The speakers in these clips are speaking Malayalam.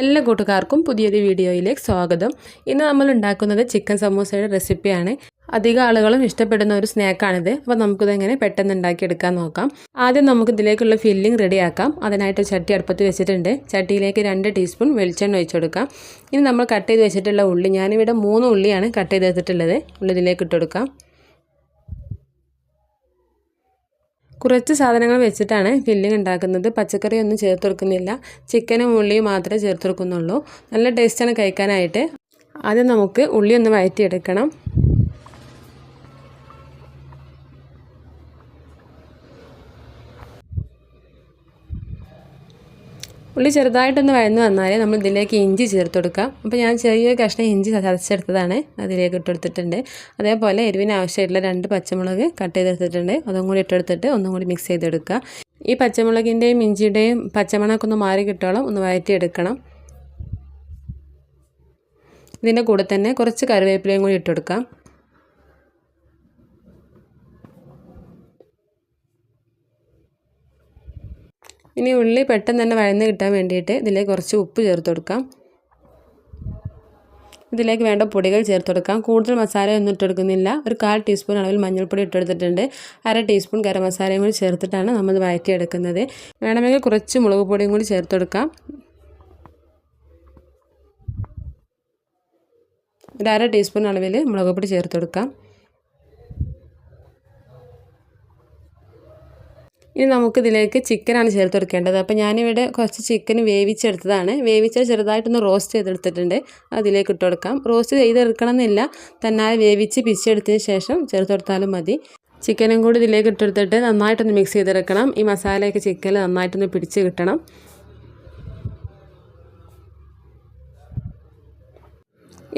എല്ലാ കൂട്ടുകാർക്കും പുതിയൊരു വീഡിയോയിലേക്ക് സ്വാഗതം. ഇന്ന് നമ്മൾ ഉണ്ടാക്കുന്നത് ചിക്കൻ സമൂസയുടെ റെസിപ്പിയാണ്. അധികം ആളുകളും ഇഷ്ടപ്പെടുന്ന ഒരു സ്നാക്കാണിത്. അപ്പോൾ നമുക്കിതെങ്ങനെ പെട്ടെന്ന് ഉണ്ടാക്കിയെടുക്കാൻ നോക്കാം. ആദ്യം നമുക്ക് ഇതിലേക്കുള്ള ഫില്ലിംഗ് റെഡിയാക്കാം. അതിനായിട്ട് ചട്ടി അടുപ്പത്ത് വെച്ചിട്ടുണ്ട്. ചട്ടിയിലേക്ക് 2 ടീസ്പൂൺ വെളിച്ചെണ്ണ ഒഴിച്ചു കൊടുക്കാം. ഇനി നമ്മൾ കട്ട് ചെയ്ത് വെച്ചിട്ടുള്ള ഉള്ളി, ഞാനിവിടെ 3 ഉള്ളിയാണ് കട്ട് ചെയ്ത് വെച്ചിട്ടുള്ളത്. ഉള്ളി ഇതിലേക്ക് ഇട്ട് കൊടുക്കാം. കുറച്ച് സാധനങ്ങൾ വെച്ചിട്ടാണ് ഫില്ലിംഗ് ഉണ്ടാക്കുന്നത്. പച്ചക്കറി ഒന്നും ചേർത്ത് കൊടുക്കുന്നില്ല, ചിക്കനും ഉള്ളിയും മാത്രമേ ചേർത്ത് കൊടുക്കുന്നുള്ളൂ. നല്ല ടേസ്റ്റാണ് കഴിക്കാനായിട്ട്. ആദ്യം നമുക്ക് ഉള്ളി ഒന്ന് വഴറ്റിയെടുക്കണം. ഉള്ളി ചെറുതായിട്ടൊന്ന് വഴന്ന് വന്നാൽ നമ്മൾ ഇതിലേക്ക് ഇഞ്ചി ചേർത്ത് കൊടുക്കാം. അപ്പോൾ ഞാൻ ചെറിയ കഷ്ണം ഇഞ്ചി ചതച്ചെടുത്തതാണ്, അതിലേക്ക് ഇട്ടെടുത്തിട്ടുണ്ട്. അതേപോലെ എരിവിന് ആവശ്യമായിട്ടുള്ള 2 പച്ചമുളക് കട്ട് ചെയ്തെടുത്തിട്ടുണ്ട്. അതും കൂടി ഇട്ടെടുത്തിട്ട് ഒന്നും കൂടി മിക്സ് ചെയ്തെടുക്കുക. ഈ പച്ചമുളകിൻ്റെയും ഇഞ്ചിയുടെയും പച്ചമണമൊക്കെ ഒന്ന് മാറി കിട്ടോളം ഒന്ന് വഴറ്റിയെടുക്കണം. ഇതിൻ്റെ കൂടെ തന്നെ കുറച്ച് കറിവേപ്പിലയും കൂടി ഇട്ടെടുക്കാം. ഇനി ഉള്ളി പെട്ടെന്ന് തന്നെ വഴന്ന് കിട്ടാൻ വേണ്ടിയിട്ട് ഇതിലേക്ക് കുറച്ച് ഉപ്പ് ചേർത്ത് കൊടുക്കാം. ഇതിലേക്ക് വേണ്ട പൊടികൾ ചേർത്ത് കൊടുക്കാം. കൂടുതൽ മസാല ഒന്നും ഇട്ടെടുക്കുന്നില്ല. ഒരു 1/4 ടീസ്പൂൺ അളവിൽ മഞ്ഞൾപ്പൊടി ഇട്ടെടുത്തിട്ടുണ്ട്. 1/2 ടീസ്പൂൺ ഗരം മസാലയും കൂടി ചേർത്തിട്ടാണ് നമ്മൾ വഴറ്റിയെടുക്കുന്നത്. വേണമെങ്കിൽ കുറച്ച് മുളക് പൊടിയും കൂടി ചേർത്ത് കൊടുക്കാം. ഒരു 1/2 ടീസ്പൂൺ അളവിൽ മുളക് പൊടി ചേർത്ത് കൊടുക്കാം. ഇനി നമുക്കിതിലേക്ക് ചിക്കനാണ് ചേർത്ത് കൊടുക്കേണ്ടത്. അപ്പോൾ ഞാനിവിടെ കുറച്ച് ചിക്കൻ വേവിച്ചെടുത്തതാണ്. വേവിച്ചത് ചെറുതായിട്ടൊന്ന് റോസ്റ്റ് ചെയ്തെടുത്തിട്ടുണ്ട്. അതിലേക്ക് ഇട്ട് കൊടുക്കാം. റോസ്റ്റ് ചെയ്തെടുക്കണം എന്നില്ല, തന്നാലെ വേവിച്ച് പിച്ചെടുത്തതിന് ശേഷം ചേർത്ത് കൊടുത്താലും മതി. ചിക്കനും കൂടി ഇതിലേക്ക് ഇട്ടെടുത്തിട്ട് നന്നായിട്ടൊന്ന് മിക്സ് ചെയ്തെടുക്കണം. ഈ മസാലയൊക്കെ ചിക്കനിൽ നന്നായിട്ടൊന്ന് പിടിച്ച് കിട്ടണം.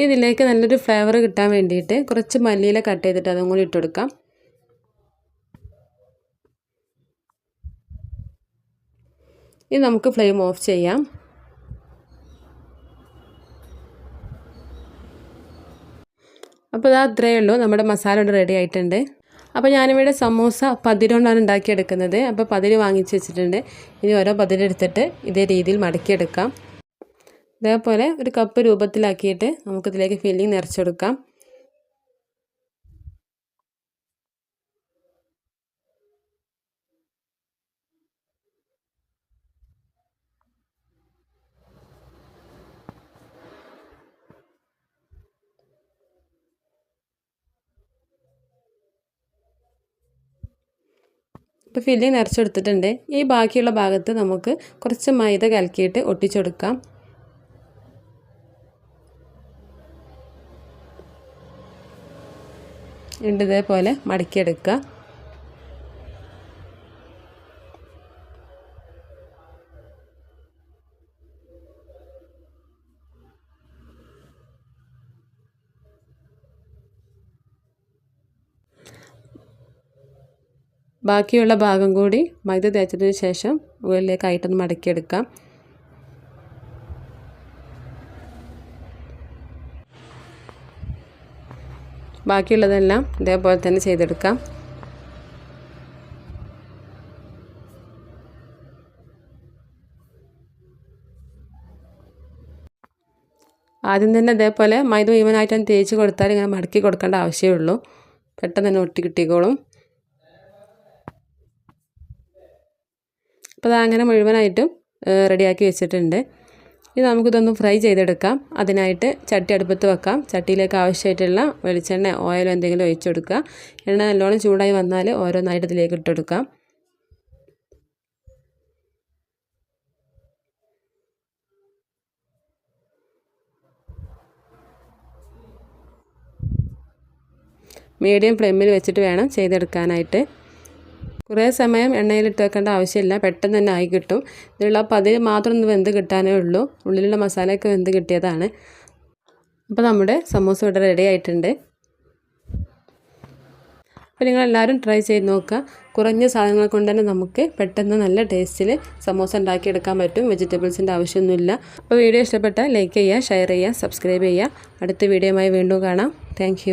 ഇതിലേക്ക് നല്ലൊരു ഫ്ലേവർ കിട്ടാൻ വേണ്ടിയിട്ട് കുറച്ച് മല്ലിയില കട്ട് ചെയ്തിട്ട് അതും കൂടി ഇട്ട് കൊടുക്കാം. ഇനി നമുക്ക് ഫ്ലെയിം ഓഫ് ചെയ്യാം. അപ്പോൾ ഇതാ അത്രയേ ഉള്ളൂ, നമ്മുടെ മസാല ഇവിടെ റെഡി ആയിട്ടുണ്ട്. അപ്പോൾ ഞാനിവിടെ സമൂസ പതിരുകൊണ്ടാണ് ഉണ്ടാക്കിയെടുക്കുന്നത്. അപ്പോൾ പതിര് വാങ്ങിച്ച് വെച്ചിട്ടുണ്ട്. ഇനി ഓരോ പതിരെടുത്തിട്ട് ഇതേ രീതിയിൽ മടക്കിയെടുക്കാം. ഇതേപോലെ ഒരു കപ്പ് രൂപത്തിലാക്കിയിട്ട് നമുക്കിതിലേക്ക് ഫില്ലിംഗ് നിറച്ചെടുക്കാം. ഇപ്പോൾ ഫില്ലിംഗ് നിറച്ചെടുത്തിട്ടുണ്ട്. ഈ ബാക്കിയുള്ള ഭാഗത്ത് നമുക്ക് കുറച്ച് മൈദ കലക്കിയിട്ട് ഒട്ടിച്ചെടുക്കാം. ഇതേപോലെ മടക്കിയെടുക്കുക. ബാക്കിയുള്ള ഭാഗം കൂടി മൈദ തേച്ചതിന് ശേഷം മുകളിലേക്കായിട്ടൊന്ന് മടക്കിയെടുക്കാം. ബാക്കിയുള്ളതെല്ലാം ഇതേപോലെ തന്നെ ചെയ്തെടുക്കാം. ആദ്യം തന്നെ ഇതേപോലെ മൈദ മുഴുവനായിട്ടൊന്ന് തേച്ച് കൊടുത്താൽ ഇങ്ങനെ മടക്കി കൊടുക്കേണ്ട ആവശ്യമേ ഉള്ളൂ. പെട്ടെന്ന് തന്നെ ഒട്ടി കിട്ടിക്കോളും. അപ്പോൾ അതങ്ങനെ മുഴുവനായിട്ടും റെഡിയാക്കി വെച്ചിട്ടുണ്ട്. ഇനി നമുക്കിതൊന്ന് ഫ്രൈ ചെയ്തെടുക്കാം. അതിനായിട്ട് ചട്ടി അടുപ്പത്ത് വെക്കാം. ചട്ടിയിലേക്ക് ആവശ്യമായിട്ടുള്ള വെളിച്ചെണ്ണ, ഓയിലോ എന്തെങ്കിലും ഒഴിച്ചു കൊടുക്കുക. എണ്ണ നല്ലോണം ചൂടായി വന്നാൽ ഓരോന്നായിട്ട് ഇതിലേക്ക് ഇട്ടെടുക്കാം. മീഡിയം ഫ്ലെയിമിൽ വെച്ചിട്ട് വേണം ചെയ്തെടുക്കാനായിട്ട്. കുറേ സമയം എണ്ണയിലിട്ട് വെക്കേണ്ട ആവശ്യമില്ല, പെട്ടെന്ന് തന്നെ ആയി കിട്ടും. ഇതിലുള്ള പതിര് മാത്രം ഒന്ന് വെന്ത് കിട്ടാനേ ഉള്ളൂ. ഉള്ളിലുള്ള മസാലയൊക്കെ വെന്ത് കിട്ടിയതാണ്. അപ്പോൾ നമ്മുടെ സമൂസ ഇവിടെ റെഡി ആയിട്ടുണ്ട്. അപ്പോൾ നിങ്ങളെല്ലാവരും ട്രൈ ചെയ്ത് നോക്കുക. കുറഞ്ഞ സാധനങ്ങൾ കൊണ്ട് തന്നെ നമുക്ക് പെട്ടെന്ന് നല്ല ടേസ്റ്റിൽ സമൂസ ഉണ്ടാക്കിയെടുക്കാൻ പറ്റും. വെജിറ്റബിൾസിൻ്റെ ആവശ്യമൊന്നുമില്ല. അപ്പോൾ വീഡിയോ ഇഷ്ടപ്പെട്ടാൽ ലൈക്ക് ചെയ്യുക, ഷെയർ ചെയ്യുക, സബ്സ്ക്രൈബ് ചെയ്യുക. അടുത്ത വീഡിയോയുമായി വീണ്ടും കാണാം. താങ്ക്